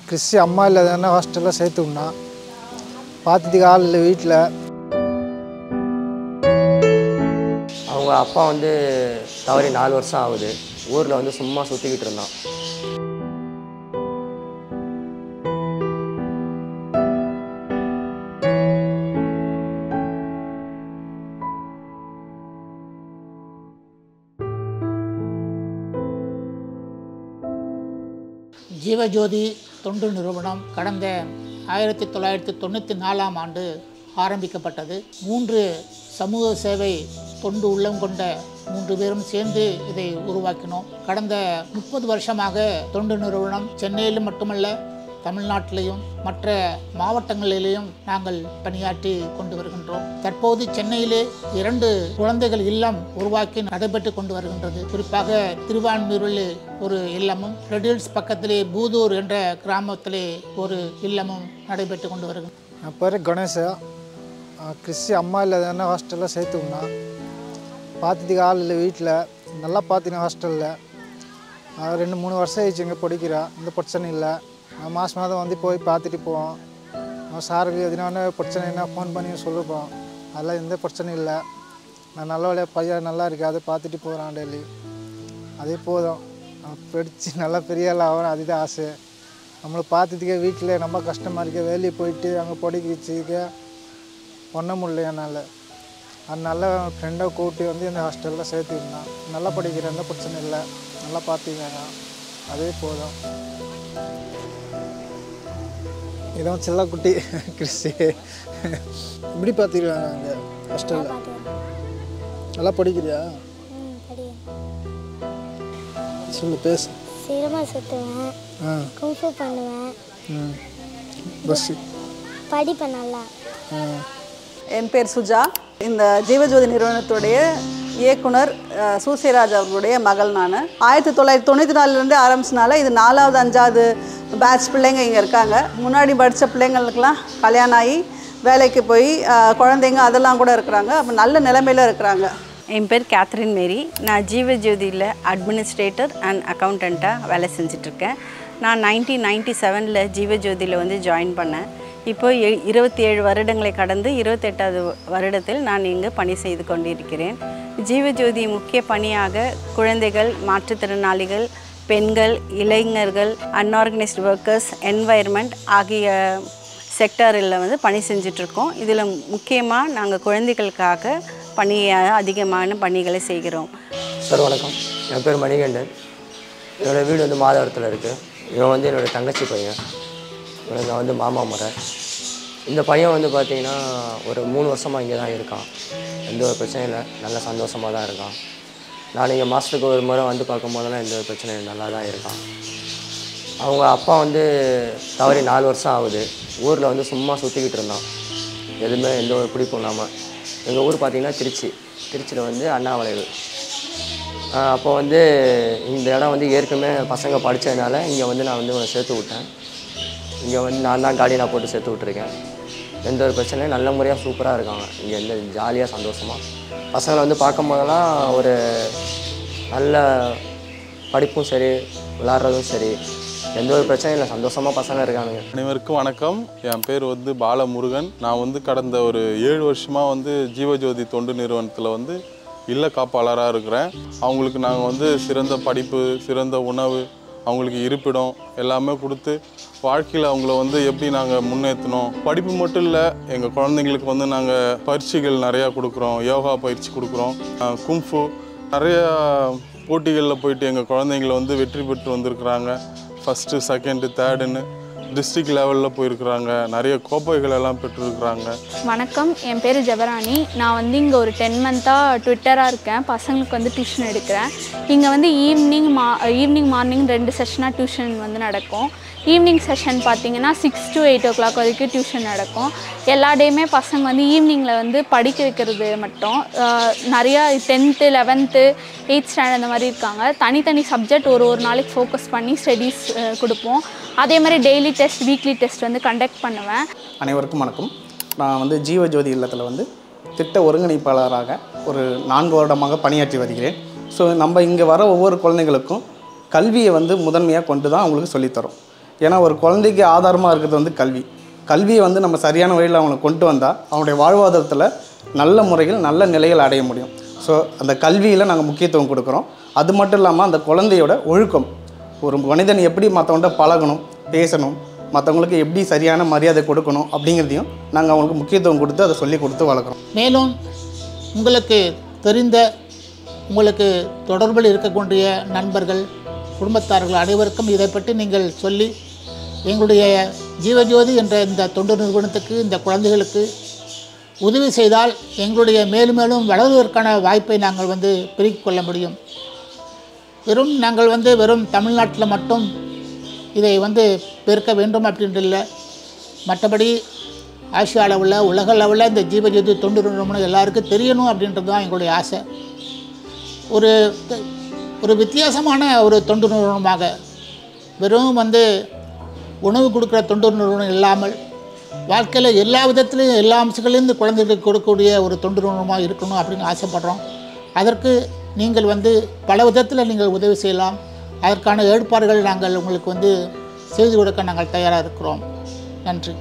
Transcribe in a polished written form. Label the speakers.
Speaker 1: Christie அம்மா இல்லாதன்னா ஹாஸ்டலில் சேர்த்துனா பார்த்துட்டுக்கு ஆள் இல்லை வீட்டில்.
Speaker 2: அவங்க அப்பா வந்து தவறி 4 வருஷம் ஆகுது. ஊரில் வந்து சும்மா சுற்றிக்கிட்டு இருந்தான்.
Speaker 3: ஜீவஜோதி தொண்டு நிறுவனம் கடந்த 1994ஆம் ஆண்டு ஆரம்பிக்கப்பட்டது. 3 சமூக சேவை தொண்டு உள்ளம் கொண்ட 3 பேரும் சேர்ந்து இதை உருவாக்கினோம். கடந்த 30 வருஷமாக தொண்டு நிறுவனம் சென்னையில் மட்டுமல்ல, தமிழ்நாட்டிலையும் மற்ற மாவட்டங்களிலேயும் நாங்கள் பணியாற்றி கொண்டு வருகின்றோம். தற்போது சென்னையிலே 2 குழந்தைகள் இல்லம் உருவாக்கி நடைபெற்று கொண்டு வருகின்றது. குறிப்பாக திருவான்மியூரில் ஒரு இல்லமும், ரெடில்ஸ் பக்கத்திலே பூதூர் என்ற கிராமத்திலே ஒரு இல்லமும் நடைபெற்று கொண்டு வருகின்றன.
Speaker 1: என் பேர் கணேஷா. கிறிஸ்டி அம்மா இல்லாதன்னா ஹாஸ்டலில் சேர்த்துனா பார்த்துட்டுக்கு ஆள் இல்லை வீட்டில். நல்லா பார்த்தினா ஹாஸ்டலில் 2-3 வருஷம் ஆயிடுச்சு இங்கே படிக்கிறா. எந்த பிரச்சனை இல்லை. நான் மாதம் மாதம் வந்து போய் பார்த்துட்டு போவோம். சாருக்கு எதுனா பிரச்சனைனா ஃபோன் பண்ணி சொல்லிப்போம். அதெல்லாம் எந்த பிரச்சனையும் இல்லை. நான் நல்ல வேலையாக பையன் நல்லா இருக்குது, அதை பார்த்துட்டு போகிறான் டெய்லி. அதே போதும். படித்து நல்லா பெரிய ஆள் ஆகணும், அதுதான் ஆசை. நம்மளை பார்த்துட்டுக்கே வீட்டில் ரொம்ப கஷ்டமாக இருக்குது. வெளியே போயிட்டு அங்கே படிக்கிறதுக்கு பண்ண முடியல என்னால். அதனால ஃப்ரெண்டை கூப்பிட்டு வந்து இந்த ஹாஸ்டலில் சேர்த்துருந்தான். நல்லா படிக்கிறேன், எந்த பிரச்சனை இல்லை, நல்லா பார்த்துக்காங்க, அதே போதும். இதான் செல்லக்குட்டி கிறிஸ்டி. இப்படி பார்த்துருக்காங்க அங்கே ஹாஸ்டலில். நல்லா படிக்கிறியா? சொல்லு, பேசு.
Speaker 4: சீக்கிரமாக சுற்றுவேன், குங்ஃபூ பண்ணுவேன்,
Speaker 1: பஸ்ஸு
Speaker 4: படிப்பேன் நல்லா.
Speaker 5: என் பேர் சுஜா. இந்த ஜீவஜோதி நிறுவனத்துடைய இயக்குனர் சூசிராஜ் அவர்களுடைய மகள் நான். 1994 ஆரம்பிச்சனால இது 4வது 5வது பேட்ச் பிள்ளைங்க இங்கே இருக்காங்க. முன்னாடி படித்த பிள்ளைங்களுக்கெல்லாம் கல்யாணம் ஆகி வேலைக்கு போய் குழந்தைங்க அதெல்லாம் கூட இருக்கிறாங்க. அப்போ நல்ல நிலைமையில் இருக்கிறாங்க.
Speaker 6: என் பேர் கேத்ரின் மேரி. நான் ஜீவஜோதியில் அட்மினிஸ்ட்ரேட்டர் அண்ட் அக்கௌண்டண்ட்டாக வேலை செஞ்சிட்ருக்கேன். நான் 1997 ஜீவஜோதியில் வந்து ஜாயின் பண்ணேன். இப்போ 27 வருடங்களை கடந்து 28வது வருடத்தில் நான் இங்கு பணி செய்து கொண்டிருக்கிறேன். ஜீவஜோதி முக்கிய பணியாக குழந்தைகள், மாற்றுத்திறனாளிகள், பெண்கள், இளைஞர்கள், அன்ஆர்கனைஸ்டு ஒர்க்கர்ஸ், என்வாயர்மெண்ட் ஆகிய செக்டரில் வந்து பணி செஞ்சிட்ருக்கோம். இதில் முக்கியமாக நாங்கள் குழந்தைகளுக்காக அதிகமான பணிகளை செய்கிறோம்.
Speaker 2: சார் வணக்கம். என் பேர் மணிகண்டன். என்னோடய வீடு வந்து மாதவரத்தில் இருக்குது. இவன் வந்து என்னோடய தங்கச்சி பையன். இவனுக்கு நான் வந்து மாமா முறை. இந்த பையன் வந்து பார்த்திங்கன்னா ஒரு 3 வருஷமாக இங்கே தான் இருக்கான். எந்த ஒரு பிரச்சனையும் இல்லை, நல்ல சந்தோஷமாக தான் இருக்கான். நான் இங்கே மாதத்துக்கு ஒரு முறை வந்து பார்க்கும்போதெல்லாம் எந்த ஒரு பிரச்சனையும் நல்லா தான் இருக்கான். அவங்க அப்பா வந்து தவறி 4 வருஷம் ஆகுது. ஊரில் வந்து சும்மா சுற்றிக்கிட்டு இருந்தான், எதுவுமே எந்த ஒரு பிடிப்பும் இல்லாமல். எங்கள் ஊர் பார்த்திங்கன்னா திருச்சியில் வந்து அண்ணாமலைவு. அப்போ வந்து இந்த இடம் வந்து ஏற்கனவே பசங்க படித்ததுனால இங்கே வந்து நான் வந்து சேர்த்து விட்டேன். இங்கே வந்து நான் தான் கார்டியனாக போட்டு சேர்த்து விட்ருக்கேன். எந்த ஒரு பிரச்சனையும் நல்ல முறையாக சூப்பராக இருக்காங்க. இங்கே எந்த ஜாலியாக சந்தோஷமாக பசங்களை வந்து பார்க்கும் போதெல்லாம் ஒரு நல்ல படிப்பும் சரி, விளாட்றதும் சரி, எந்த ஒரு பிரச்சனையும் இல்லை, சந்தோஷமாக பசங்க இருக்கானுங்க.
Speaker 7: அனைவருக்கும் வணக்கம். என் பேர் வந்து பாலமுருகன். நான் வந்து கடந்த ஒரு 7 வருஷமாக வந்து ஜீவஜோதி தொண்டு நிறுவனத்தில் வந்து இல்ல காப்பாளராக இருக்கிறேன். அவங்களுக்கு நாங்கள் வந்து சிறந்த படிப்பு, சிறந்த உணவு, அவங்களுக்கு இருப்பிடம் எல்லாமே கொடுத்து வாழ்க்கையில் அவங்கள வந்து எப்படி நாங்கள் முன்னேற்றணும். படிப்பு மட்டும் இல்லை, எங்கள் குழந்தைங்களுக்கு வந்து நாங்கள் பயிற்சிகள் நிறையா கொடுக்குறோம். யோகா பயிற்சி கொடுக்குறோம், குங்ஃபூ நிறையா போட்டிகளில் போயிட்டு எங்கள் குழந்தைங்கள வந்து வெற்றி பெற்று வந்திருக்கிறாங்க. ஃபஸ்ட்டு, செகண்டு, தேர்டுன்னு டிஸ்ட்ரிக்ட் லெவலில் போயிருக்கிறாங்க. நிறைய கோப்பைகள் எல்லாம் பெற்றிருக்கிறாங்க.
Speaker 8: வணக்கம், என் பேர் ஜெபராணி. நான் வந்து இங்கே ஒரு 10 மந்த்தாக ட்விட்டராக இருக்கேன். பசங்களுக்கு வந்து டியூஷன் எடுக்கிறேன். இங்கே வந்து ஈவினிங் மார்னிங் 2 செஷனாக டியூஷன் வந்து நடக்கும். ஈவினிங் செஷன் பார்த்திங்கன்னா 6 to 8 o'clock வரைக்கும் டியூஷன் நடக்கும். எல்லா டேயுமே பசங்க வந்து ஈவினிங்கில் வந்து படிக்க வைக்கிறது மட்டும். நிறையா 10th, 11th, 8th ஸ்டாண்டர்ட் அந்த மாதிரி இருக்காங்க. தனித்தனி சப்ஜெக்ட் ஒரு நாளைக்கு ஃபோக்கஸ் பண்ணி ஸ்டடீஸ் கொடுப்போம். அதே மாதிரி டெய்லி டெஸ்ட், வீக்லி டெஸ்ட் வந்து கண்டக்ட் பண்ணுவேன்.
Speaker 9: அனைவருக்கும் வணக்கம். நான் வந்து ஜீவஜோதி இல்லத்தில் வந்து திட்ட ஒருங்கிணைப்பாளராக ஒரு 4 வருடமாக பணியாற்றி வருகிறேன். ஸோ நம்ம இங்கே வர ஒவ்வொரு குழந்தைங்களுக்கும் கல்வியை வந்து முதன்மையாக கொண்டு தான் அவங்களுக்கு சொல்லித்தரோம். ஏன்னா ஒரு குழந்தைக்கு ஆதாரமாக இருக்கிறது வந்து கல்வி. கல்வியை வந்து நம்ம சரியான வழியில் அவங்களை கொண்டு வந்தால் அவனுடைய வாழ்வாதாரத்தில் நல்ல முறையில் நல்ல நிலைகள் அடைய முடியும். ஸோ அந்த கல்வியில் நாங்கள் முக்கியத்துவம் கொடுக்குறோம். அது மட்டும் இல்லாமல் அந்த குழந்தையோட ஒழுக்கம், ஒரு மனிதன் எப்படி மற்றவங்கள்ட்ட பழகணும், பேசணும், மற்றவங்களுக்கு எப்படி சரியான மரியாதை கொடுக்கணும் அப்படிங்கிறதையும் நாங்கள் அவங்களுக்கு முக்கியத்துவம் கொடுத்து அதை சொல்லி கொடுத்து வளர்க்குறோம்.
Speaker 3: மேலும் உங்களுக்கு தெரிந்த, உங்களுக்கு தொடர்பில் இருக்கக்கூடிய நண்பர்கள், குடும்பத்தார்கள் அனைவருக்கும் இதை பற்றி நீங்கள் சொல்லி எங்களுடைய ஜீவஜோதி என்ற இந்த தொண்டு நிறுவனத்துக்கு, இந்த குழந்தைகளுக்கு உதவி செய்தால் எங்களுடைய மேலும் மேலும் வளர்வதற்கான வாய்ப்பை நாங்கள் பெருக்கிக் கொள்ள முடியும். நாங்கள் வெறும் தமிழ்நாட்டில் மட்டும் இதை பெருக்க வேண்டும் அப்படின்ட்டு இல்லை, மற்றபடி ஆசியா அளவில், உலக அளவில் இந்த ஜீவஜோதி தொண்டு நிறுவனம் எல்லாருக்கும் தெரியணும் அப்படின்றது தான் எங்களுடைய ஆசை. ஒரு வித்தியாசமான ஒரு தொண்டு நிறுவனமாக, வெறும் உணவு கொடுக்குற தொண்டு நிறுவனம் இல்லாமல் வாழ்க்கையில் எல்லா விதத்துலையும் எல்லா அம்சங்களையும் குழந்தைகளுக்கு கொடுக்கக்கூடிய ஒரு தொண்டு நிறுவனமாக இருக்கணும் அப்படின்னு ஆசைப்படுறோம். அதற்கு நீங்கள் பல விதத்தில் நீங்கள் உதவி செய்யலாம். அதற்கான ஏற்பாடுகள் நாங்கள் உங்களுக்கு செய்து கொடுக்க நாங்கள் தயாராக இருக்கிறோம். நன்றி.